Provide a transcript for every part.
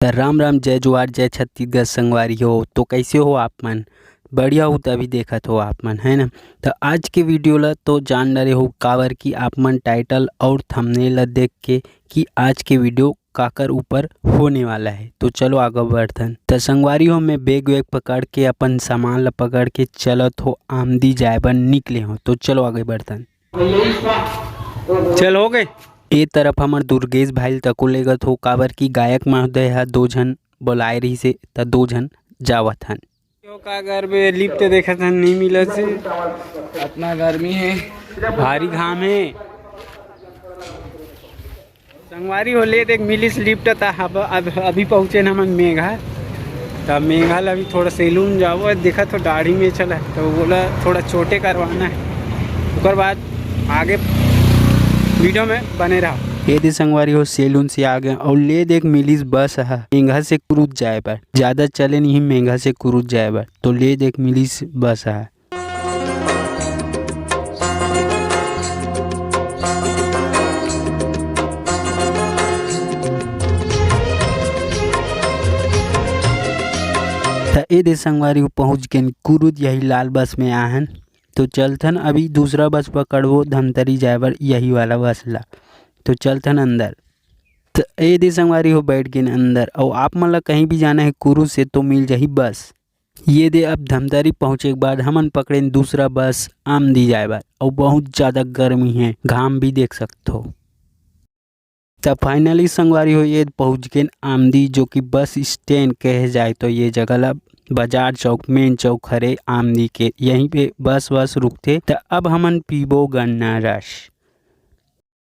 तो राम राम, जय जोहार, जय छत्तीसगढ़ संगवारी हो। तो कैसे हो आप मन? बढ़िया हो तभी देखत हो आप मन, है ना। तो आज के वीडियो ला तो जान रहे हो काबर की आप मन टाइटल और थंबनेल ला देख के कि आज के वीडियो काकर ऊपर होने वाला है। तो चलो आगे बढ़थन। तो संगवारी हो, मैं बैग वैग पकड़ के अपन सामान ला पकड़ के चलत हो आमदी जाए बर निकले हो। तो चलो आगे बढ़थन। चल हो गए। ए तरफ हमर दुर्गेश भाई तको लेगत हो काबर की गायक महोदय हा 2 झन बुलाए रही से त 2 झन जावत हन। क्यों का घर में लिफ्ट देखत हन नहीं मिलत से, इतना गर्मी है, भारी घाम है। संगवारी हो ले देख मिलिस लिफ्ट ता अभी पहुँचे न हमन मेघा। तब मेघा ला अभी थोड़ा सैलून जाओ, देखा तो दाढ़ी में चला तो बोला थोड़ा छोटे करवाना है। उसके बाद आगे वीडियो में बने रहो। ये दे संगवारी हो सैलून से आ गए और ले देख मिलिस बस है मेघा से कुरुद जाए पर, ज़्यादा चले नहीं मेघा से कुरुद जाए पर। तो ले देख मिलिस बस है। ए दे संगवारी हो पहुँच गए कुरुद, यही लाल बस में आहन। तो चलथन अभी दूसरा बस पकड़बो धमतरी जाए बर, यही वाला बस ला। तो चलथन अंदर। तो ए दे संगवारी हो बैठ गए अंदर। और आप मन ला कहीं भी जाना है कुरुद से तो मिल जाही बस। ये दे अब धमतरी पहुँचे के बाद हमन पकड़े दूसरा बस आमदी जाए बर। और बहुत ज़्यादा गर्मी है, घाम भी देख सकते हो। तब फाइनली संगवारी हो ये पहुँच गए आमदी, जो कि बस स्टैंड कहे जाए तो ये जगह ला बाजार चौक मेन चौक हरे आमदी के, यहीं पे बस रुकते। तो अब हमन पीबो गन्ना रस।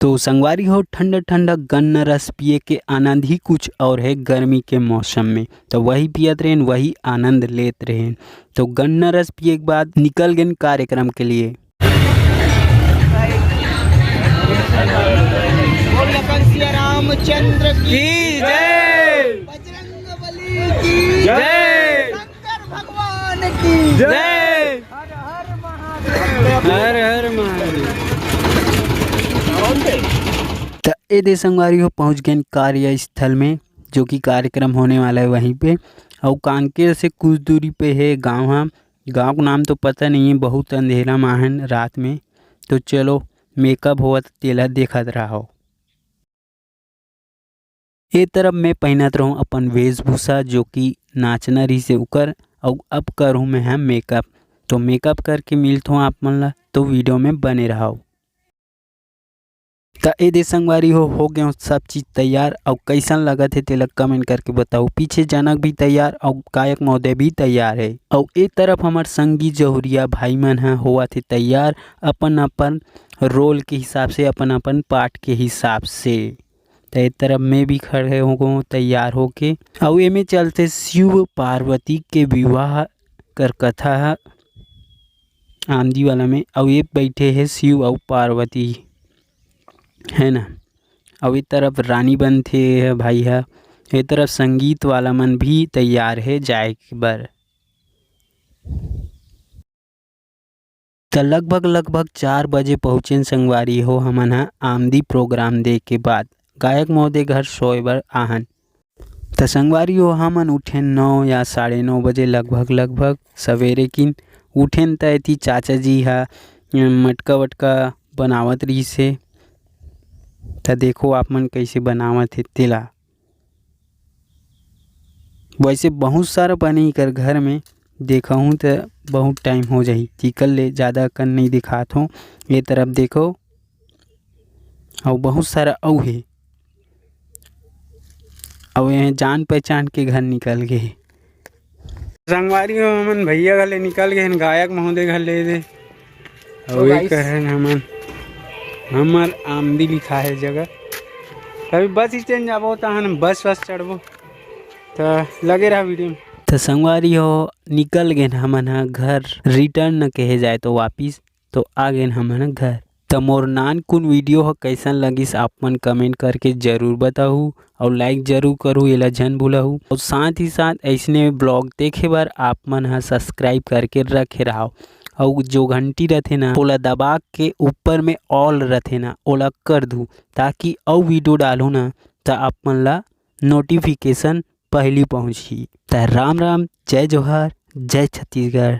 तो संगवारी हो ठंडा ठंडा गन्ना रस पिए के आनंद ही कुछ और है गर्मी के मौसम में। तो वही पियत रहें, वही आनंद लेते रहें। तो गन्ना रस पिए के बाद निकल गए कार्यक्रम के लिए। रामचंद्र की जय, बजरंगबली की जय, शंकर भगवान की जय, हर हर महादेव, हर हर महादेव। तो ए दे संगवारी हो पहुँच गए कार्यस्थल में, जो कि कार्यक्रम होने वाला है वहीं पे। और कांकेर से कुछ दूरी पे है गांव। हाँ, गांव का नाम तो पता नहीं है, बहुत अंधेरा माहन रात में। तो चलो मेकअप हुआ तो तेला देखत रहा हो। ए तरफ मैं पहनत रहूँ अपन वेशभूषा, जो कि नाचना रही से उकर। और अब करूँ मैं है मेकअप। तो मेकअप करके मिलता हूँ आप मन ला, तो वीडियो में बने रहो। तो ए दे संगवारी हो गए सब चीज़ तैयार। और कैसन लगा थे तेला कमेंट करके बताओ। पीछे जनक भी तैयार और गायक महोदय भी तैयार है। और एक तरफ हमार संगी जहुरिया भाई मन है हुआ थे तैयार अपन अपन रोल के हिसाब से, अपन अपन पार्ट के हिसाब से। तो एक तरफ मैं भी खड़े हो गए तैयार होके। और ये में चलते शिव पार्वती के विवाह कर कथा है आमदी वाला में। और ये बैठे हैं शिव और पार्वती, है ना। और एक तरफ रानी बन थे है भाई है। एक तरफ संगीत वाला मन भी तैयार है जाए के बर। तो लगभग 4 बजे पहुँचे संगवारी हो हमन हा आमदी प्रोग्राम दे के बाद। गायक महोदय घर सोए बर आहन। तो संगवारी हो हमन उठे 9 या 9:30 बजे लगभग सवेरे किन उठेन। त एती चाचा जी हा मटका वटका बनावत रही से। तो देखो आप मन कैसे बनावत है तेला। वैसे बहुत सारा बने कर घर में देखा हूँ तो बहुत टाइम हो जाही, चिकल ले ज़्यादा कन नहीं दिखात हूँ। ये तरफ देखो और बहुत सारा औ है। और यहाँ जान पहचान के घर निकल गए। संगवारी हो हमन भैया घर ले निकल गए, गायक महोदय घर ले दे। और एक हमन हमर आमदी लिखा है जगह। कभी बस स्टैंड जाबो तो हम बस चढ़बो। तो लगे रहा वीडियो में। तो संगवारी हो निकल गए हमन हा घर, रिटर्न न कहे जाए तो वापिस। तो आ गए हमन घर। तो मोर नान कुन वीडियो हो कैसन लगिस आप मन कमेंट करके ज़रूर बताऊ। और लाइक जरूर करूँ, एला जन भूलहू। और साथ ही साथ ऐसने ब्लॉग देखे बर आप मन हा सब्सक्राइब करके रखे रहो। और जो घंटी रहते ना ओला दबा के ऊपर में ऑल रहते ना ओला कर दूँ, ताकि और वीडियो डालूँ ना तो आप मन ला नोटिफिकेशन पहली पहुंची। त राम राम, जय जोहार, जय छत्तीसगढ़।